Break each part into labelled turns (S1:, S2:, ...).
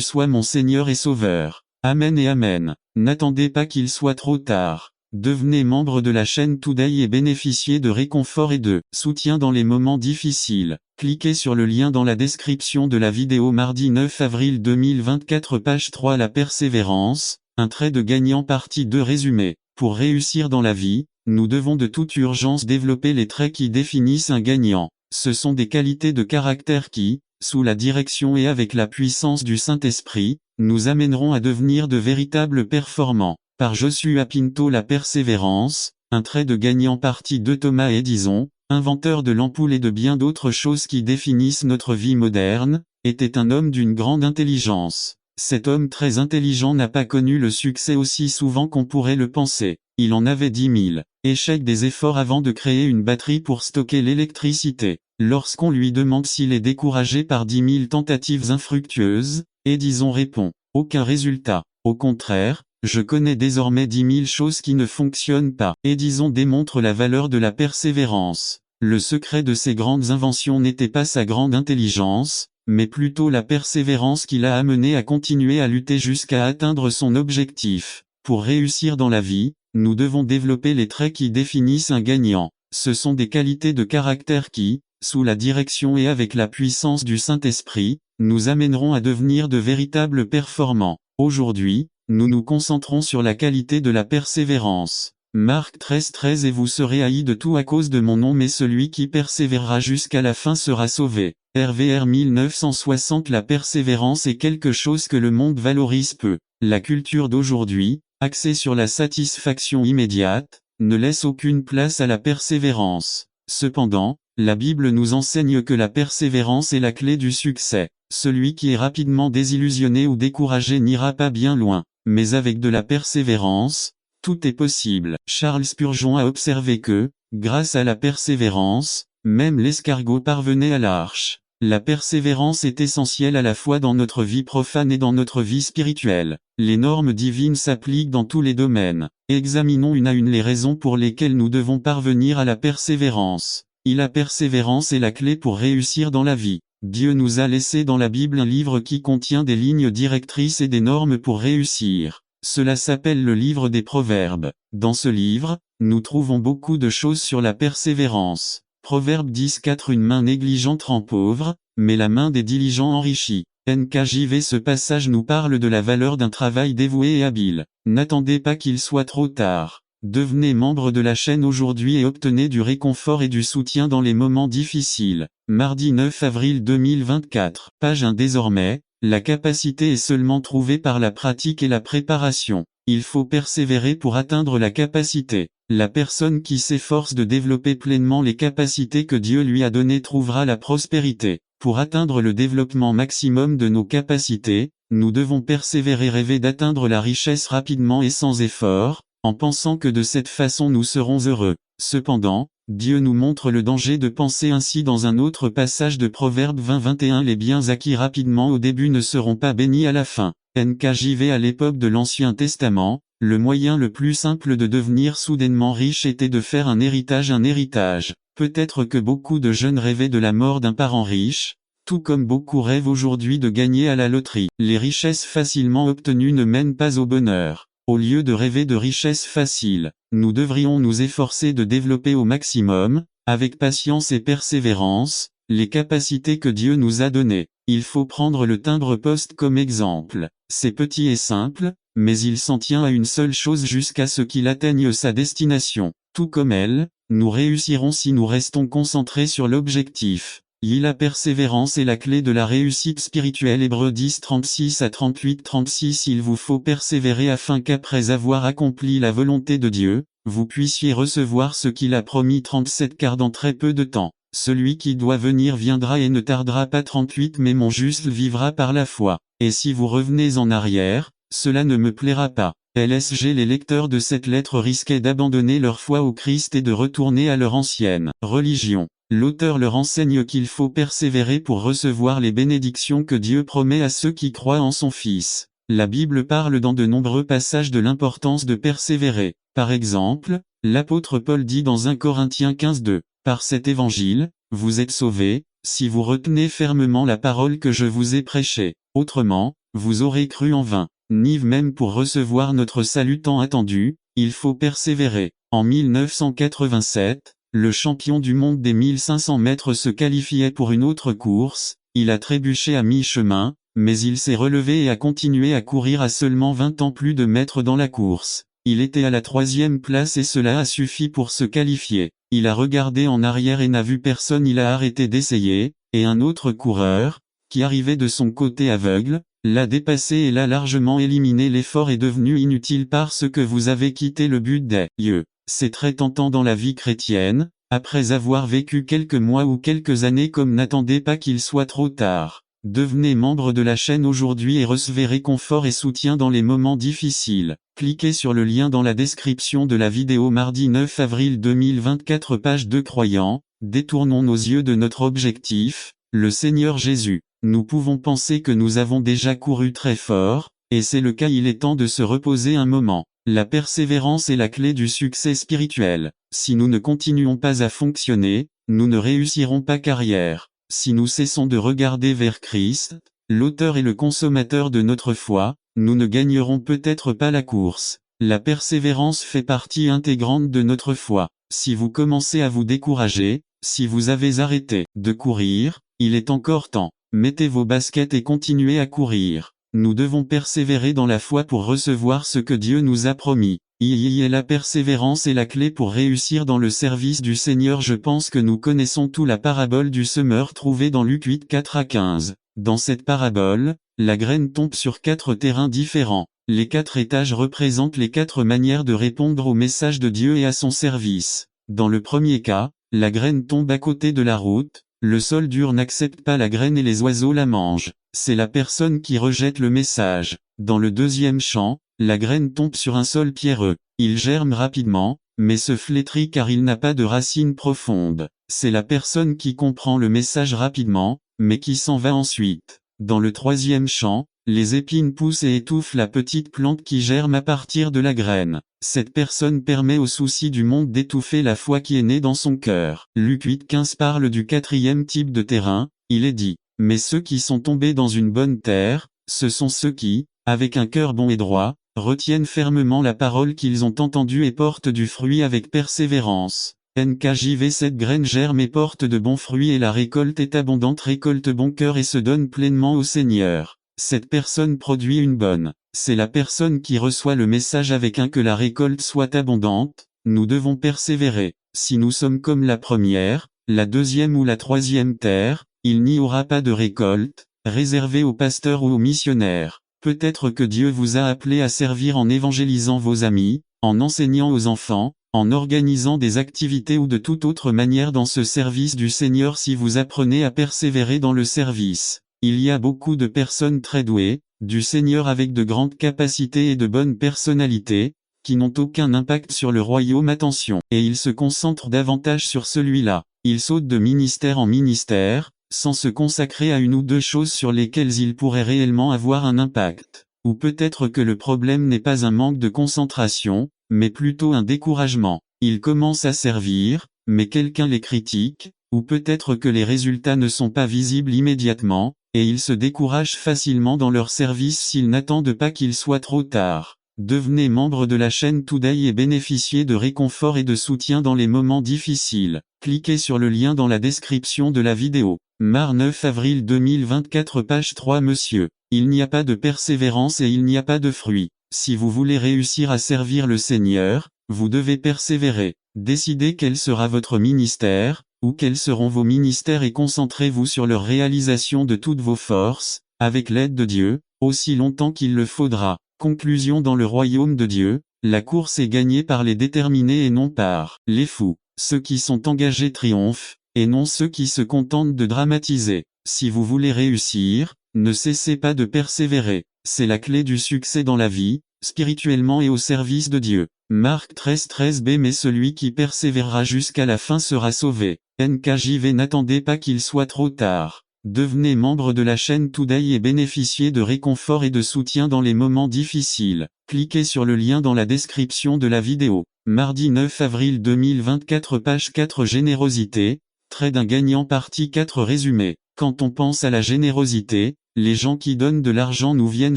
S1: soit mon Seigneur et Sauveur. Amen et Amen. N'attendez pas qu'il soit trop tard. Devenez membre de la chaîne Today et bénéficiez de réconfort et de soutien dans les moments difficiles. Cliquez sur le lien dans la description de la vidéo. Mardi 9 avril 2024, page 3. La persévérance, un trait de gagnant. Partie 2. Résumé. Pour réussir dans la vie, nous devons de toute urgence développer les traits qui définissent un gagnant. Ce sont des qualités de caractère qui, sous la direction et avec la puissance du Saint-Esprit, nous amèneront à devenir de véritables performants. Par Joshua Pinto. La persévérance, un trait de gagnant. Partie 2. Thomas Edison, inventeur de l'ampoule et de bien d'autres choses qui définissent notre vie moderne, était un homme d'une grande intelligence. Cet homme très intelligent n'a pas connu le succès aussi souvent qu'on pourrait le penser. Il en avait 10 000 échecs des efforts avant de créer une batterie pour stocker l'électricité. Lorsqu'on lui demande s'il est découragé par 10 000 tentatives infructueuses, Edison répond « Aucun résultat. Au contraire, je connais désormais 10 000 choses qui ne fonctionnent pas. » Edison démontre la valeur de la persévérance. Le secret de ses grandes inventions n'était pas sa grande intelligence, mais plutôt la persévérance qui l'a amené à continuer à lutter jusqu'à atteindre son objectif. Pour réussir dans la vie, nous devons développer les traits qui définissent un gagnant. Ce sont des qualités de caractère qui, sous la direction et avec la puissance du Saint-Esprit, nous amèneront à devenir de véritables performants. Aujourd'hui, nous nous concentrons sur la qualité de la persévérance. Marc 13:13 Et vous serez haïs de tout à cause de mon nom, mais celui qui persévérera jusqu'à la fin sera sauvé. RVR 1960. La persévérance est quelque chose que le monde valorise peu. La culture d'aujourd'hui, axée sur la satisfaction immédiate, ne laisse aucune place à la persévérance. Cependant, la Bible nous enseigne que la persévérance est la clé du succès. Celui qui est rapidement désillusionné ou découragé n'ira pas bien loin. Mais avec de la persévérance, tout est possible. Charles Spurgeon a observé que, grâce à la persévérance, même l'escargot parvenait à l'arche. La persévérance est essentielle à la fois dans notre vie profane et dans notre vie spirituelle. Les normes divines s'appliquent dans tous les domaines. Examinons une à une les raisons pour lesquelles nous devons parvenir à la persévérance. La persévérance est la clé pour réussir dans la vie. Dieu nous a laissé dans la Bible un livre qui contient des lignes directrices et des normes pour réussir. Cela s'appelle le livre des Proverbes. Dans ce livre, nous trouvons beaucoup de choses sur la persévérance. Proverbe 10:4 Une main négligente rend pauvre, mais la main des diligents enrichit. NKJV. Ce passage nous parle de la valeur d'un travail dévoué et habile. N'attendez pas qu'il soit trop tard. Devenez membre de la chaîne aujourd'hui et obtenez du réconfort et du soutien dans les moments difficiles. Mardi 9 avril 2024. Page 1. Désormais, la capacité est seulement trouvée par la pratique et la préparation. Il faut persévérer pour atteindre la capacité. La personne qui s'efforce de développer pleinement les capacités que Dieu lui a données trouvera la prospérité. Pour atteindre le développement maximum de nos capacités, nous devons persévérer, rêver d'atteindre la richesse rapidement et sans effort, en pensant que de cette façon nous serons heureux. Cependant, Dieu nous montre le danger de penser ainsi dans un autre passage de Proverbe 20:21 Les biens acquis rapidement au début ne seront pas bénis à la fin. NKJV. À l'époque de l'Ancien Testament, le moyen le plus simple de devenir soudainement riche était de faire un héritage. Peut-être que beaucoup de jeunes rêvaient de la mort d'un parent riche, tout comme beaucoup rêvent aujourd'hui de gagner à la loterie. Les richesses facilement obtenues ne mènent pas au bonheur. Au lieu de rêver de richesses faciles, nous devrions nous efforcer de développer au maximum, avec patience et persévérance, les capacités que Dieu nous a données. Il faut prendre le timbre-poste comme exemple. C'est petit et simple, mais il s'en tient à une seule chose jusqu'à ce qu'il atteigne sa destination. Tout comme elle, nous réussirons si nous restons concentrés sur l'objectif. La persévérance est la clé de la réussite spirituelle. Hébreux 10:36-38-36 Il vous faut persévérer afin qu'après avoir accompli la volonté de Dieu, vous puissiez recevoir ce qu'il a promis. 37 Car dans très peu de temps, celui qui doit venir viendra et ne tardera pas. 38 Mais mon juste vivra par la foi. Et si vous revenez en arrière, cela ne me plaira pas. LSG. Les lecteurs de cette lettre risquaient d'abandonner leur foi au Christ et de retourner à leur ancienne religion. L'auteur leur enseigne qu'il faut persévérer pour recevoir les bénédictions que Dieu promet à ceux qui croient en son Fils. La Bible parle dans de nombreux passages de l'importance de persévérer. Par exemple, l'apôtre Paul dit dans 1 Corinthiens 15:2, « Par cet évangile, vous êtes sauvés, si vous retenez fermement la parole que je vous ai prêchée. Autrement, vous aurez cru en vain. Ni même pour recevoir notre salut tant attendu, il faut persévérer. En 1987, le champion du monde des 1500 mètres se qualifiait pour une autre course, il a trébuché à mi-chemin, mais il s'est relevé et a continué à courir à seulement 20 ans plus de mètres dans la course. Il était à la 3e place et cela a suffi pour se qualifier. Il a regardé en arrière et n'a vu personne, il a arrêté d'essayer, et un autre coureur, qui arrivait de son côté aveugle, l'a dépassé et l'a largement éliminé. L'effort est devenu inutile parce que vous avez quitté le but des lieux. C'est très tentant dans la vie chrétienne, après avoir vécu quelques mois ou quelques années comme n'attendez pas qu'il soit trop tard. Devenez membre de la chaîne aujourd'hui et recevez réconfort et soutien dans les moments difficiles. Cliquez sur le lien dans la description de la vidéo. Mardi 9 avril 2024 page 2 Croyants, détournons nos yeux de notre objectif, le Seigneur Jésus. Nous pouvons penser que nous avons déjà couru très fort, et c'est le cas, il est temps de se reposer un moment. La persévérance est la clé du succès spirituel. Si nous ne continuons pas à fonctionner, nous ne réussirons pas carrière. Si nous cessons de regarder vers Christ, l'auteur et le consommateur de notre foi, nous ne gagnerons peut-être pas la course. La persévérance fait partie intégrante de notre foi. Si vous commencez à vous décourager, si vous avez arrêté de courir, il est encore temps. Mettez vos baskets et continuez à courir. Nous devons persévérer dans la foi pour recevoir ce que Dieu nous a promis. La persévérance est la clé pour réussir dans le service du Seigneur. Je pense que nous connaissons tous la parabole du semeur trouvée dans Luc 8, 4 à 15. Dans cette parabole, la graine tombe sur 4 terrains différents. Les 4 étages représentent les 4 manières de répondre au message de Dieu et à son service. Dans le premier cas, la graine tombe à côté de la route, le sol dur n'accepte pas la graine et les oiseaux la mangent. C'est la personne qui rejette le message. Dans le deuxième champ, la graine tombe sur un sol pierreux. Il germe rapidement, mais se flétrit car il n'a pas de racines profondes. C'est la personne qui comprend le message rapidement, mais qui s'en va ensuite. Dans le troisième champ, les épines poussent et étouffent la petite plante qui germe à partir de la graine. Cette personne permet aux soucis du monde d'étouffer la foi qui est née dans son cœur. Luc 8,15 parle du 4e type de terrain, il est dit. Mais ceux qui sont tombés dans une bonne terre, ce sont ceux qui, avec un cœur bon et droit, retiennent fermement la parole qu'ils ont entendue et portent du fruit avec persévérance. NKJV. Cette graine germe et porte de bons fruits et la récolte est abondante, récolte bon cœur et se donne pleinement au Seigneur. Cette personne produit une bonne. C'est la personne qui reçoit le message avec un que la récolte soit abondante. Nous devons persévérer. Si nous sommes comme la première, la deuxième ou la troisième terre, il n'y aura pas de récolte, réservée aux pasteurs ou aux missionnaires. Peut-être que Dieu vous a appelé à servir en évangélisant vos amis, en enseignant aux enfants, en organisant des activités ou de toute autre manière dans ce service du Seigneur. Si vous apprenez à persévérer dans le service, il y a beaucoup de personnes très douées, du Seigneur avec de grandes capacités et de bonnes personnalités, qui n'ont aucun impact sur le royaume. Attention, et ils se concentrent davantage sur celui-là. Ils sautent de ministère en ministère, sans se consacrer à une ou deux choses sur lesquelles ils pourraient réellement avoir un impact. Ou peut-être que le problème n'est pas un manque de concentration, mais plutôt un découragement. Ils commencent à servir, mais quelqu'un les critique, ou peut-être que les résultats ne sont pas visibles immédiatement, et ils se découragent facilement dans leur service s'ils n'attendent pas qu'il soit trop tard. Devenez membre de la chaîne Today et bénéficiez de réconfort et de soutien dans les moments difficiles. Cliquez sur le lien dans la description de la vidéo. Mar 9 avril 2024 page 3 Monsieur, il n'y a pas de persévérance et il n'y a pas de fruit. Si vous voulez réussir à servir le Seigneur, vous devez persévérer. Décidez quel sera votre ministère, ou quels seront vos ministères et concentrez-vous sur leur réalisation de toutes vos forces, avec l'aide de Dieu, aussi longtemps qu'il le faudra. Conclusion. Dans le royaume de Dieu, la course est gagnée par les déterminés et non par les fous. Ceux qui sont engagés triomphent, et non ceux qui se contentent de dramatiser. Si vous voulez réussir, ne cessez pas de persévérer. C'est la clé du succès dans la vie, spirituellement et au service de Dieu. Marc 13:13b Mais celui qui persévérera jusqu'à la fin sera sauvé. NKJV. N'attendez pas qu'il soit trop tard. Devenez membre de la chaîne Today et bénéficiez de réconfort et de soutien dans les moments difficiles. Cliquez sur le lien dans la description de la vidéo. Mardi 9 avril 2024 page 4 Générosité, trait d'un gagnant partie 4 Résumé. Quand on pense à la générosité, les gens qui donnent de l'argent nous viennent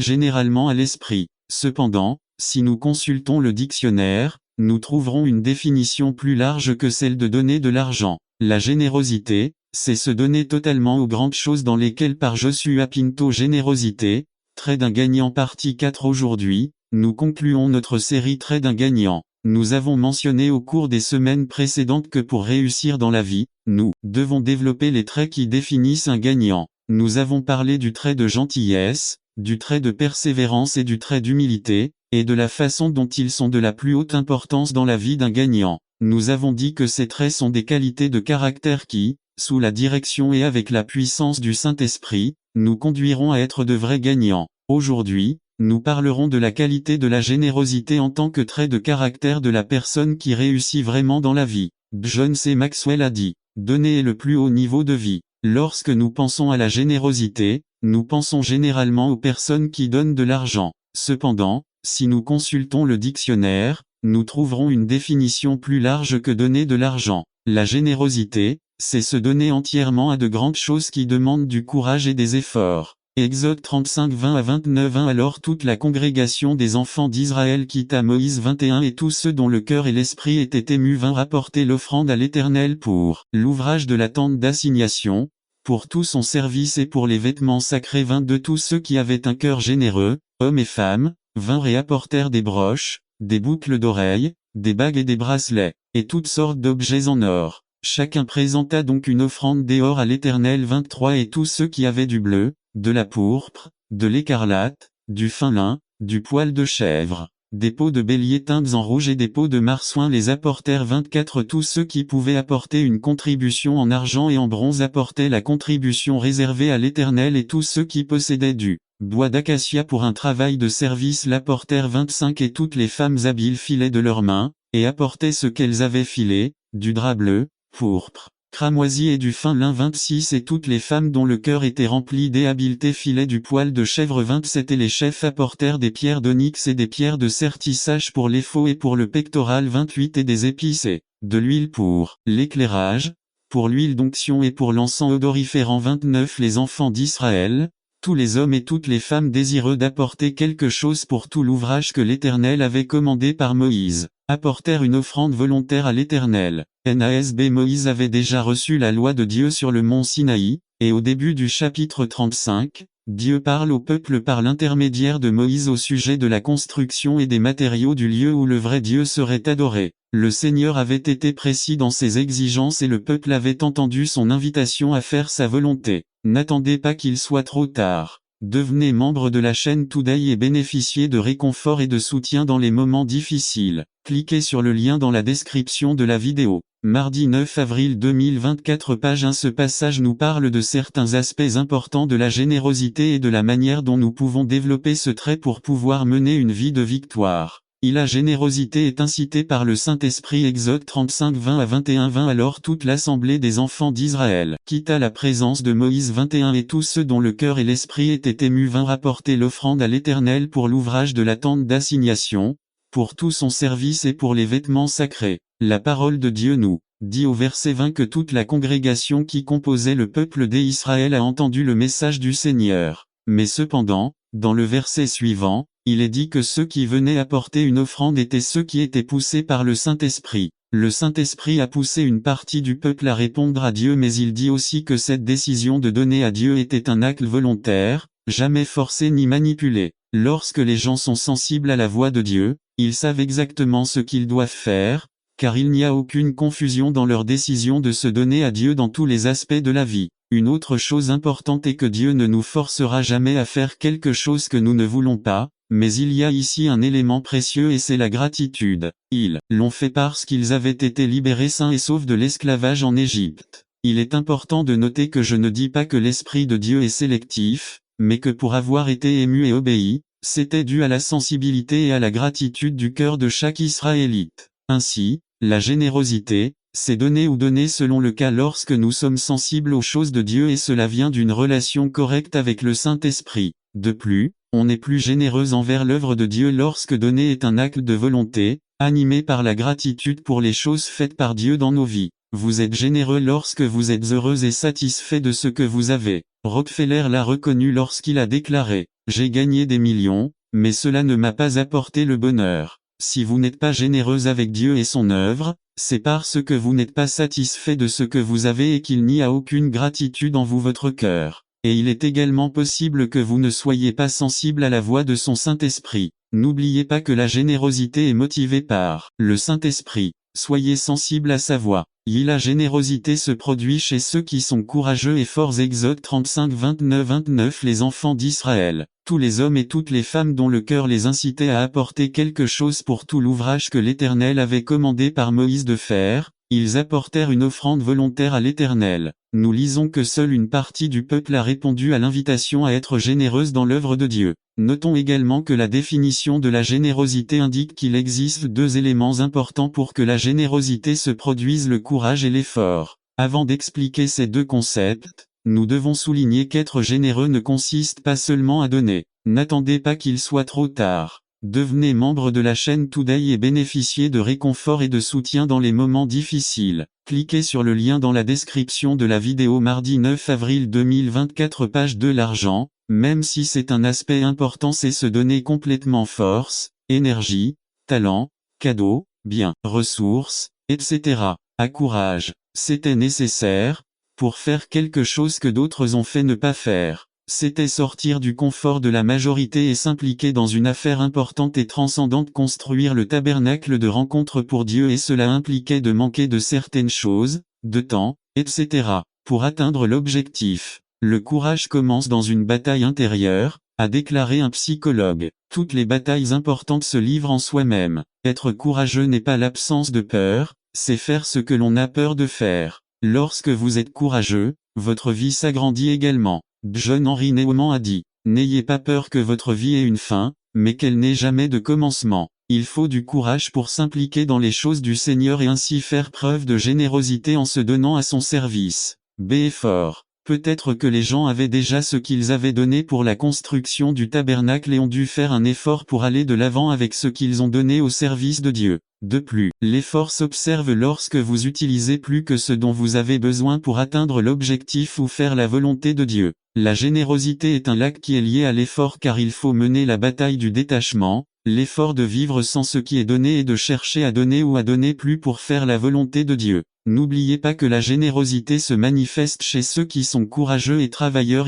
S1: généralement à l'esprit. Cependant, si nous consultons le dictionnaire, nous trouverons une définition plus large que celle de donner de l'argent. La générosité, c'est se donner totalement aux grandes choses dans lesquelles par Joshua Pinto. Générosité, trait d'un gagnant partie 4. Aujourd'hui, nous concluons notre série trait d'un gagnant. Nous avons mentionné au cours des semaines précédentes que pour réussir dans la vie, nous devons développer les traits qui définissent un gagnant. Nous avons parlé du trait de gentillesse, du trait de persévérance et du trait d'humilité, et de la façon dont ils sont de la plus haute importance dans la vie d'un gagnant. Nous avons dit que ces traits sont des qualités de caractère qui, sous la direction et avec la puissance du Saint-Esprit, nous conduiront à être de vrais gagnants. Aujourd'hui, nous parlerons de la qualité de la générosité en tant que trait de caractère de la personne qui réussit vraiment dans la vie. John C. Maxwell a dit, « Donner est le plus haut niveau de vie ». Lorsque nous pensons à la générosité, nous pensons généralement aux personnes qui donnent de l'argent. Cependant, si nous consultons le dictionnaire, nous trouverons une définition plus large que donner de l'argent. La générosité, c'est se donner entièrement à de grandes choses qui demandent du courage et des efforts. Exode 35, 20 à 29. Alors toute la congrégation des enfants d'Israël quitta Moïse 21 et tous ceux dont le cœur et l'esprit étaient émus vinrent rapporter l'offrande à l'Éternel pour l'ouvrage de la tente d'assignation, pour tout son service et pour les vêtements sacrés. 22. Tous ceux qui avaient un cœur généreux, hommes et femmes, vinrent et apportèrent des broches, des boucles d'oreilles, des bagues et des bracelets, et toutes sortes d'objets en or. Chacun présenta donc une offrande d'or à l'Éternel. 23. Et tous ceux qui avaient du bleu, de la pourpre, de l'écarlate, du fin lin, du poil de chèvre, des peaux de bélier teintes en rouge et des peaux de marsouin les apportèrent. 24. Tous ceux qui pouvaient apporter une contribution en argent et en bronze apportaient la contribution réservée à l'Éternel, et tous ceux qui possédaient du bois d'acacia pour un travail de service l'apportèrent. 25. Et toutes les femmes habiles filaient de leurs mains, et apportaient ce qu'elles avaient filé, du drap bleu, pourpre, cramoisi et du fin lin. 26. Et toutes les femmes dont le cœur était rempli d'habileté filaient du poil de chèvre. 27. Et les chefs apportèrent des pierres d'onyx et des pierres de sertissage pour l'éphod et pour le pectoral. 28. Et des épices et de l'huile pour l'éclairage, pour l'huile d'onction et pour l'encens odoriférant. 29. Les enfants d'Israël, tous les hommes et toutes les femmes désireux d'apporter quelque chose pour tout l'ouvrage que l'Éternel avait commandé par Moïse, apportèrent une offrande volontaire à l'Éternel. NASB. Moïse avait déjà reçu la loi de Dieu sur le mont Sinaï, et au début du chapitre 35, Dieu parle au peuple par l'intermédiaire de Moïse au sujet de la construction et des matériaux du lieu où le vrai Dieu serait adoré. Le Seigneur avait été précis dans ses exigences et le peuple avait entendu son invitation à faire sa volonté. N'attendez pas qu'il soit trop tard. Devenez membre de la chaîne Today et bénéficiez de réconfort et de soutien dans les moments difficiles. Cliquez sur le lien dans la description de la vidéo. Mardi 9 avril 2024, page 1. Ce passage nous parle de certains aspects importants de la générosité et de la manière dont nous pouvons développer ce trait pour pouvoir mener une vie de victoire. La générosité est incitée par le Saint-Esprit. Exode 35, 20 à 21. 20. Alors toute l'assemblée des enfants d'Israël quitta la présence de Moïse. 21. Et tous ceux dont le cœur et l'esprit étaient émus vinrent rapporter l'offrande à l'Éternel pour l'ouvrage de la tente d'assignation, pour tout son service et pour les vêtements sacrés. La parole de Dieu nous dit au verset 20 que toute la congrégation qui composait le peuple d'Israël a entendu le message du Seigneur. Mais cependant, dans le verset suivant, il est dit que ceux qui venaient apporter une offrande étaient ceux qui étaient poussés par le Saint-Esprit. Le Saint-Esprit a poussé une partie du peuple à répondre à Dieu, mais il dit aussi que cette décision de donner à Dieu était un acte volontaire, jamais forcé ni manipulé. Lorsque les gens sont sensibles à la voix de Dieu, ils savent exactement ce qu'ils doivent faire, car il n'y a aucune confusion dans leur décision de se donner à Dieu dans tous les aspects de la vie. Une autre chose importante est que Dieu ne nous forcera jamais à faire quelque chose que nous ne voulons pas, mais il y a ici un élément précieux et c'est la gratitude. Ils l'ont fait parce qu'ils avaient été libérés sains et saufs de l'esclavage en Égypte. Il est important de noter que je ne dis pas que l'Esprit de Dieu est sélectif, mais que pour avoir été ému et obéi, c'était dû à la sensibilité et à la gratitude du cœur de chaque Israélite. Ainsi, la générosité, c'est donner ou donner selon le cas lorsque nous sommes sensibles aux choses de Dieu et cela vient d'une relation correcte avec le Saint-Esprit. De plus, on est plus généreux envers l'œuvre de Dieu lorsque donner est un acte de volonté, animé par la gratitude pour les choses faites par Dieu dans nos vies. Vous êtes généreux lorsque vous êtes heureux et satisfait de ce que vous avez. Rockefeller l'a reconnu lorsqu'il a déclaré « J'ai gagné des millions, mais cela ne m'a pas apporté le bonheur. » Si vous n'êtes pas généreuse avec Dieu et son œuvre, c'est parce que vous n'êtes pas satisfait de ce que vous avez et qu'il n'y a aucune gratitude en vous votre cœur. Et il est également possible que vous ne soyez pas sensible à la voix de son Saint-Esprit. N'oubliez pas que la générosité est motivée par le Saint-Esprit. Soyez sensible à sa voix. La générosité se produit chez ceux qui sont courageux et forts. Exode 35 29 Les enfants d'Israël, tous les hommes et toutes les femmes dont le cœur les incitait à apporter quelque chose pour tout l'ouvrage que l'Éternel avait commandé par Moïse de faire, ils apportèrent une offrande volontaire à l'Éternel. Nous lisons que seule une partie du peuple a répondu à l'invitation à être généreuse dans l'œuvre de Dieu. Notons également que la définition de la générosité indique qu'il existe deux éléments importants pour que la générosité se produise: le courage et l'effort. Avant d'expliquer ces deux concepts, nous devons souligner qu'être généreux ne consiste pas seulement à donner. N'attendez pas qu'il soit trop tard. Devenez membre de la chaîne Today et bénéficiez de réconfort et de soutien dans les moments difficiles. Cliquez sur le lien dans la description de la vidéo. Mardi 9 avril 2024, page 2. L'argent, même si c'est un aspect important, c'est se donner complètement force, énergie, talent, cadeaux, biens, ressources, etc. À courage. C'était nécessaire pour faire quelque chose que d'autres ont fait ne pas faire. C'était sortir du confort de la majorité et s'impliquer dans une affaire importante et transcendante, construire le tabernacle de rencontre pour Dieu, et cela impliquait de manquer de certaines choses, de temps, etc. pour atteindre l'objectif. Le courage commence dans une bataille intérieure, a déclaré un psychologue. Toutes les batailles importantes se livrent en soi-même. Être courageux n'est pas l'absence de peur, c'est faire ce que l'on a peur de faire. Lorsque vous êtes courageux, votre vie s'agrandit également. John Henry Newman a dit « N'ayez pas peur que votre vie ait une fin, mais qu'elle n'ait jamais de commencement. » Il faut du courage pour s'impliquer dans les choses du Seigneur et ainsi faire preuve de générosité en se donnant à son service. Effort. Peut-être que les gens avaient déjà ce qu'ils avaient donné pour la construction du tabernacle et ont dû faire un effort pour aller de l'avant avec ce qu'ils ont donné au service de Dieu. De plus, l'effort s'observe lorsque vous utilisez plus que ce dont vous avez besoin pour atteindre l'objectif ou faire la volonté de Dieu. La générosité est un lac qui est lié à l'effort, car il faut mener la bataille du détachement, l'effort de vivre sans ce qui est donné et de chercher à donner ou à donner plus pour faire la volonté de Dieu. N'oubliez pas que la générosité se manifeste chez ceux qui sont courageux et travailleurs.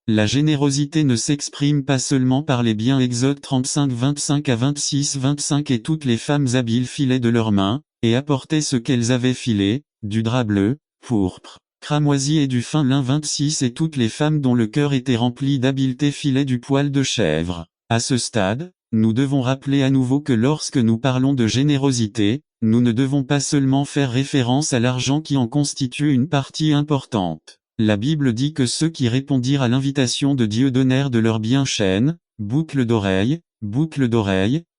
S1: La générosité ne s'exprime pas seulement par les biens. Exode 35 25 à 26 Et toutes les femmes habiles filaient de leurs mains, et apportaient ce qu'elles avaient filé, du drap bleu, pourpre, cramoisi et du fin lin. 26 Et toutes les femmes dont le cœur était rempli d'habileté filaient du poil de chèvre. À ce stade, nous devons rappeler à nouveau que lorsque nous parlons de générosité, nous ne devons pas seulement faire référence à l'argent qui en constitue une partie importante. La Bible dit que ceux qui répondirent à l'invitation de Dieu donnèrent de leurs biens chaînes, boucles d'oreilles,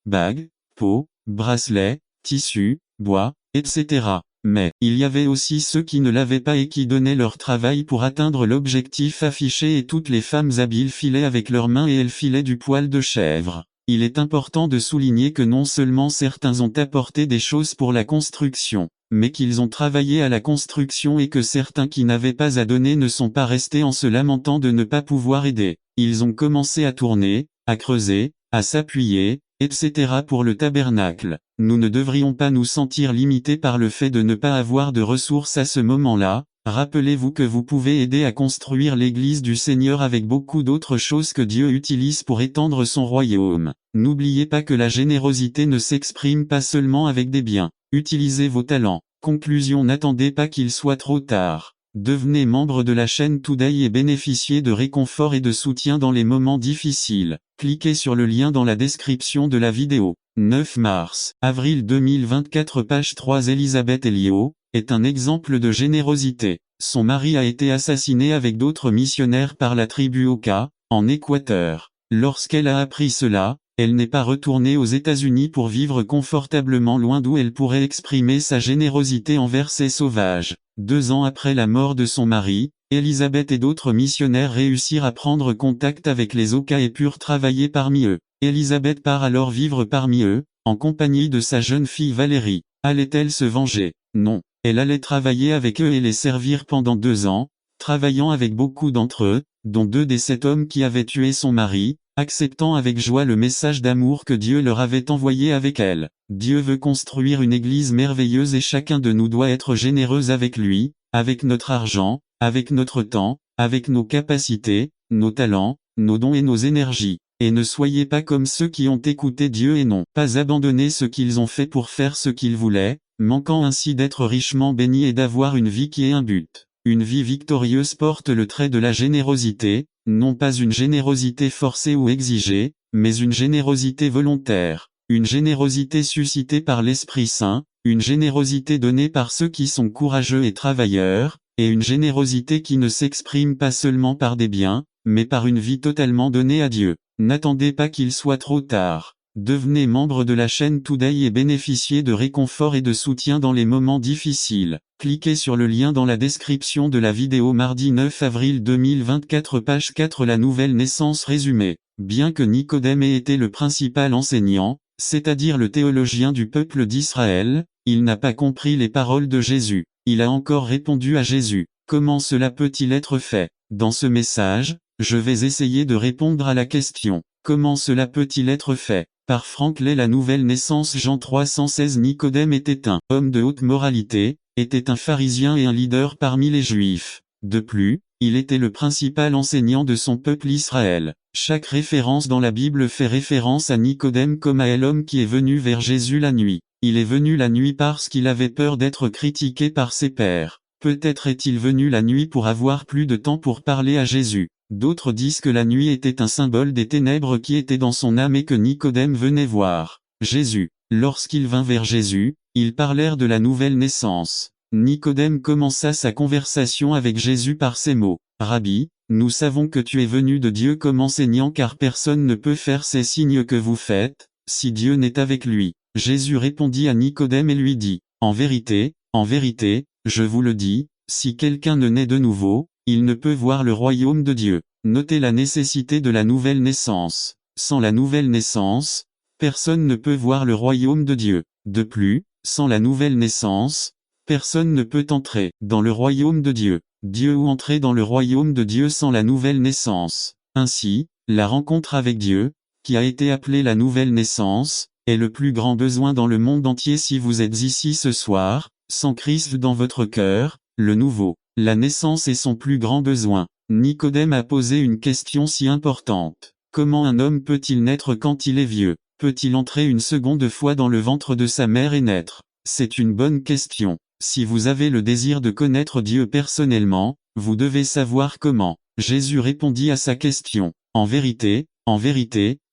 S1: bagues, peaux, bracelets, tissus, bois, etc. Mais, il y avait aussi ceux qui ne l'avaient pas et qui donnaient leur travail pour atteindre l'objectif affiché, et toutes les femmes habiles filaient avec leurs mains et elles filaient du poil de chèvre. Il est important de souligner que non seulement certains ont apporté des choses pour la construction, mais qu'ils ont travaillé à la construction, et que certains qui n'avaient pas à donner ne sont pas restés en se lamentant de ne pas pouvoir aider. Ils ont commencé à tourner, à creuser, à s'appuyer, etc. pour le tabernacle. Nous ne devrions pas nous sentir limités par le fait de ne pas avoir de ressources à ce moment-là. Rappelez-vous que vous pouvez aider à construire l'église du Seigneur avec beaucoup d'autres choses que Dieu utilise pour étendre son royaume. N'oubliez pas que la générosité ne s'exprime pas seulement avec des biens. Utilisez vos talents. Conclusion: n'attendez pas qu'il soit trop tard. Devenez membre de la chaîne Today et bénéficiez de réconfort et de soutien dans les moments difficiles. Cliquez sur le lien dans la description de la vidéo. 9 mars, avril 2024, page 3. Elisabeth Elliot est un exemple de générosité. Son mari a été assassiné avec d'autres missionnaires par la tribu Auca, en Équateur. Lorsqu'elle a appris cela, elle n'est pas retournée aux États-Unis pour vivre confortablement loin d'où elle pourrait exprimer sa générosité envers ces sauvages. 2 ans après la mort de son mari, Elisabeth et d'autres missionnaires réussirent à prendre contact avec les Auca et purent travailler parmi eux. Elisabeth part alors vivre parmi eux, en compagnie de sa jeune fille Valérie. Allait-elle se venger? Non. Elle allait travailler avec eux et les servir pendant 2 ans, travaillant avec beaucoup d'entre eux, dont 2 des 7 hommes qui avaient tué son mari, acceptant avec joie le message d'amour que Dieu leur avait envoyé avec elle. Dieu veut construire une église merveilleuse et chacun de nous doit être généreux avec lui, avec notre argent, avec notre temps, avec nos capacités, nos talents, nos dons et nos énergies. Et ne soyez pas comme ceux qui ont écouté Dieu et n'ont pas abandonné ce qu'ils ont fait pour faire ce qu'ils voulaient, manquant ainsi d'être richement bénis et d'avoir une vie qui ait un but. Une vie victorieuse porte le trait de la générosité, non pas une générosité forcée ou exigée, mais une générosité volontaire, une générosité suscitée par l'Esprit Saint, une générosité donnée par ceux qui sont courageux et travailleurs, et une générosité qui ne s'exprime pas seulement par des biens, mais par une vie totalement donnée à Dieu. N'attendez pas qu'il soit trop tard. Devenez membre de la chaîne Today et bénéficiez de réconfort et de soutien dans les moments difficiles. Cliquez sur le lien dans la description de la vidéo mardi 9 avril 2024 page 4 La nouvelle naissance résumée. Bien que Nicodème ait été le principal enseignant, c'est-à-dire le théologien du peuple d'Israël, il n'a pas compris les paroles de Jésus. Il a encore répondu à Jésus. Comment cela peut-il être fait? Dans ce message, je vais essayer de répondre à la question. Comment cela peut-il être fait? Par Franck Lay La nouvelle naissance Jean 316 Nicodème était un homme de haute moralité, était un pharisien et un leader parmi les Juifs. De plus, il était le principal enseignant de son peuple Israël. Chaque référence dans la Bible fait référence à Nicodème comme à l'homme qui est venu vers Jésus la nuit. Il est venu la nuit parce qu'il avait peur d'être critiqué par ses pairs. Peut-être est-il venu la nuit pour avoir plus de temps pour parler à Jésus. D'autres disent que la nuit était un symbole des ténèbres qui étaient dans son âme et que Nicodème venait voir Jésus. Lorsqu'il vint vers Jésus, ils parlèrent de la nouvelle naissance. Nicodème commença sa conversation avec Jésus par ces mots. « Rabbi, nous savons que tu es venu de Dieu comme enseignant car personne ne peut faire ces signes que vous faites, si Dieu n'est avec lui. » Jésus répondit à Nicodème et lui dit, « en vérité, je vous le dis, si quelqu'un ne naît de nouveau, il ne peut voir le royaume de Dieu. » Notez la nécessité de la nouvelle naissance. Sans la nouvelle naissance, personne ne peut voir le royaume de Dieu. De plus, sans la nouvelle naissance, personne ne peut entrer dans le royaume de Dieu. Dieu ou entrer dans le royaume de Dieu sans la nouvelle naissance. Ainsi, la rencontre avec Dieu, qui a été appelée la nouvelle naissance, est le plus grand besoin dans le monde entier si vous êtes ici ce soir, sans Christ dans votre cœur, le nouveau. La naissance est son plus grand besoin. Nicodème a posé une question si importante. Comment un homme peut-il naître quand il est vieux? Peut-il entrer une seconde fois dans le ventre de sa mère et naître? C'est une bonne question. Si vous avez le désir de connaître Dieu personnellement, vous devez savoir comment. Jésus répondit à sa question. En vérité,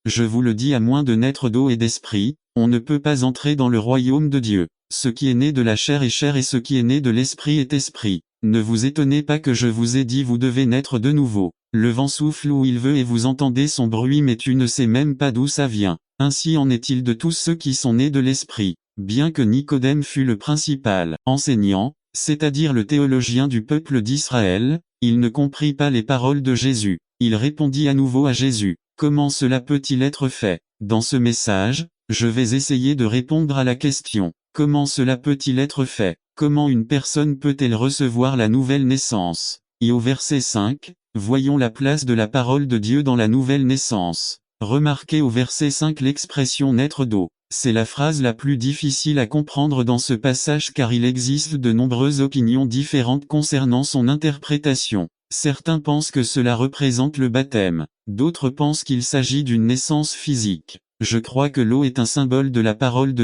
S1: je vous le dis, à moins de naître d'eau et d'esprit, on ne peut pas entrer dans le royaume de Dieu. Ce qui est né de la chair est chair et ce qui est né de l'esprit est esprit. Ne vous étonnez pas que je vous ai dit vous devez naître de nouveau. Le vent souffle où il veut et vous entendez son bruit mais tu ne sais même pas d'où ça vient. Ainsi en est-il de tous ceux qui sont nés de l'esprit. Bien que Nicodème fût le principal enseignant, c'est-à-dire le théologien du peuple d'Israël, il ne comprit pas les paroles de Jésus. Il répondit à nouveau à Jésus. Comment cela peut-il être fait? Dans ce message, je vais essayer de répondre à la question. Comment cela peut-il être fait? Comment une personne peut-elle recevoir la nouvelle naissance? Et au verset 5, voyons la place de la parole de Dieu dans la nouvelle naissance. Remarquez au verset 5 l'expression naître d'eau. C'est la phrase la plus difficile à comprendre dans ce passage car il existe de nombreuses opinions différentes concernant son interprétation. Certains pensent que cela représente le baptême. D'autres pensent qu'il s'agit d'une naissance physique. Je crois que l'eau est un symbole de la parole de